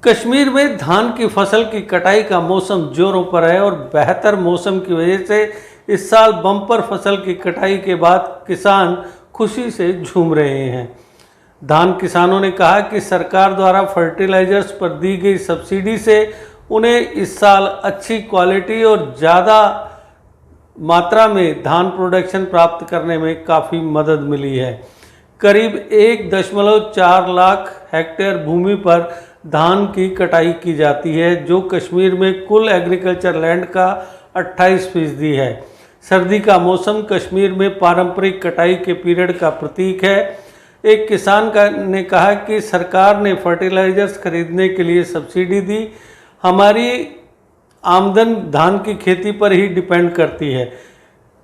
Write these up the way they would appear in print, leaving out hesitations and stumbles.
कश्मीर में धान की फसल की कटाई का मौसम जोरों पर है और बेहतर मौसम की वजह से इस साल बम्पर फसल की कटाई के बाद किसान खुशी से झूम रहे हैं। धान किसानों ने कहा कि सरकार द्वारा फर्टिलाइजर्स पर दी गई सब्सिडी से उन्हें इस साल अच्छी क्वालिटी और ज़्यादा मात्रा में धान प्रोडक्शन प्राप्त करने में काफ़ी मदद मिली है। करीब 1.4 लाख हेक्टेयर भूमि पर धान की कटाई की जाती है, जो कश्मीर में कुल एग्रीकल्चर लैंड का 28% है। सर्दी का मौसम कश्मीर में पारंपरिक कटाई के पीरियड का प्रतीक है। एक किसान ने कहा कि सरकार ने फर्टिलाइजर्स खरीदने के लिए सब्सिडी दी। हमारी आमदन धान की खेती पर ही डिपेंड करती है।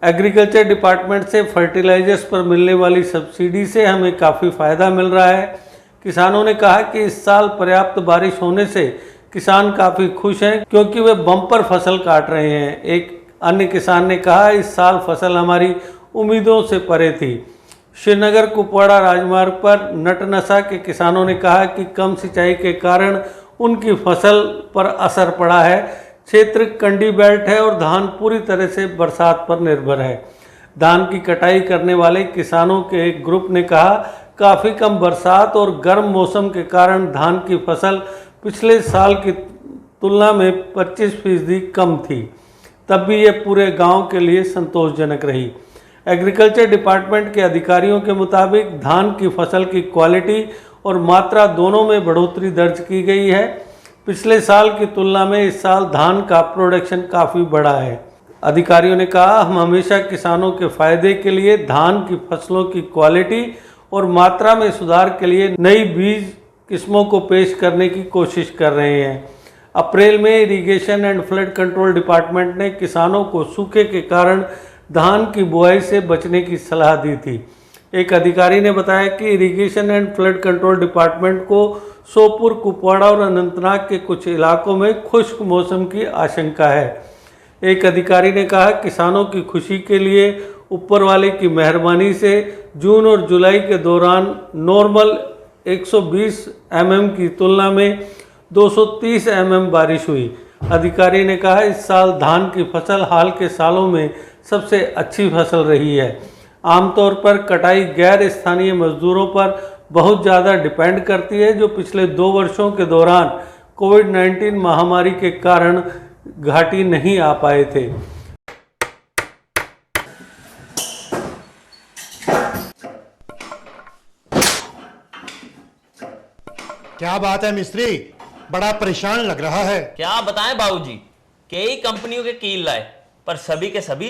एग्रीकल्चर डिपार्टमेंट से फर्टिलाइजर्स पर मिलने वाली सब्सिडी से हमें काफ़ी फ़ायदा मिल रहा है। किसानों ने कहा कि इस साल पर्याप्त बारिश होने से किसान काफ़ी खुश हैं, क्योंकि वे बम्पर फसल काट रहे हैं। एक अन्य किसान ने कहा, इस साल फसल हमारी उम्मीदों से परे थी। श्रीनगर कुपवाड़ा राजमार्ग पर नटनसा के किसानों ने कहा कि कम सिंचाई के कारण उनकी फसल पर असर पड़ा है। क्षेत्र कंडी बेल्ट है और धान पूरी तरह से बरसात पर निर्भर है। धान की कटाई करने वाले किसानों के एक ग्रुप ने कहा, काफ़ी कम बरसात और गर्म मौसम के कारण धान की फसल पिछले साल की तुलना में 25% कम थी। तब भी ये पूरे गांव के लिए संतोषजनक रही। एग्रीकल्चर डिपार्टमेंट के अधिकारियों के मुताबिक धान की फसल की क्वालिटी और मात्रा दोनों में बढ़ोतरी दर्ज की गई है। पिछले साल की तुलना में इस साल धान का प्रोडक्शन काफ़ी बढ़ा है। अधिकारियों ने कहा, हम हमेशा किसानों के फायदे के लिए धान की फसलों की क्वालिटी और मात्रा में सुधार के लिए नई बीज किस्मों को पेश करने की कोशिश कर रहे हैं। अप्रैल में irrigation and flood control department ने किसानों को सूखे के कारण धान की बुआई से बचने की सलाह दी थी। एक अधिकारी ने बताया कि irrigation and flood control department को सोपुर, कुपवाड़ा और अनंतनाग के कुछ इलाकों में खुश्क मौसम की आशंका है। एक अधिकारी ने कहा, किसानों की खुशी के लिए ऊपर वाले की मेहरबानी से जून और जुलाई के दौरान नॉर्मल 120 mm की तुलना में 230 mm बारिश हुई। अधिकारी ने कहा, इस साल धान की फसल हाल के सालों में सबसे अच्छी फसल रही है। आमतौर पर कटाई गैर स्थानीय मजदूरों पर बहुत ज़्यादा डिपेंड करती है, जो पिछले 2 वर्षों के दौरान कोविड-19 महामारी के कारण घाटी नहीं आ पाए थे। क्या बात है मिस्त्री, बड़ा परेशान लग रहा है। क्या बताएं बाबूजी, कई कंपनियों के कील लाए पर सभी के सभी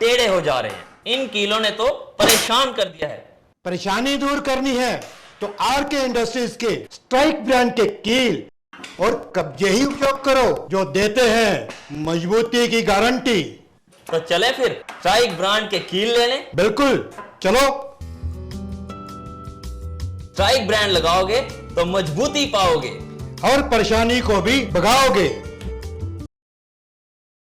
टेढ़े हो जा रहे हैं। इन कीलों ने तो परेशान कर दिया है। परेशानी दूर करनी है तो आरके इंडस्ट्रीज के स्ट्राइक ब्रांड के कील और कब्जे ही उपयोग करो, जो देते हैं मजबूती की गारंटी। तो चले फिर स्ट्राइक ब्रांड के कील लेने। बिल्कुल, चलो। स्ट्राइक ब्रांड लगाओगे तो मजबूती पाओगे और परेशानी को भी भगाओगे।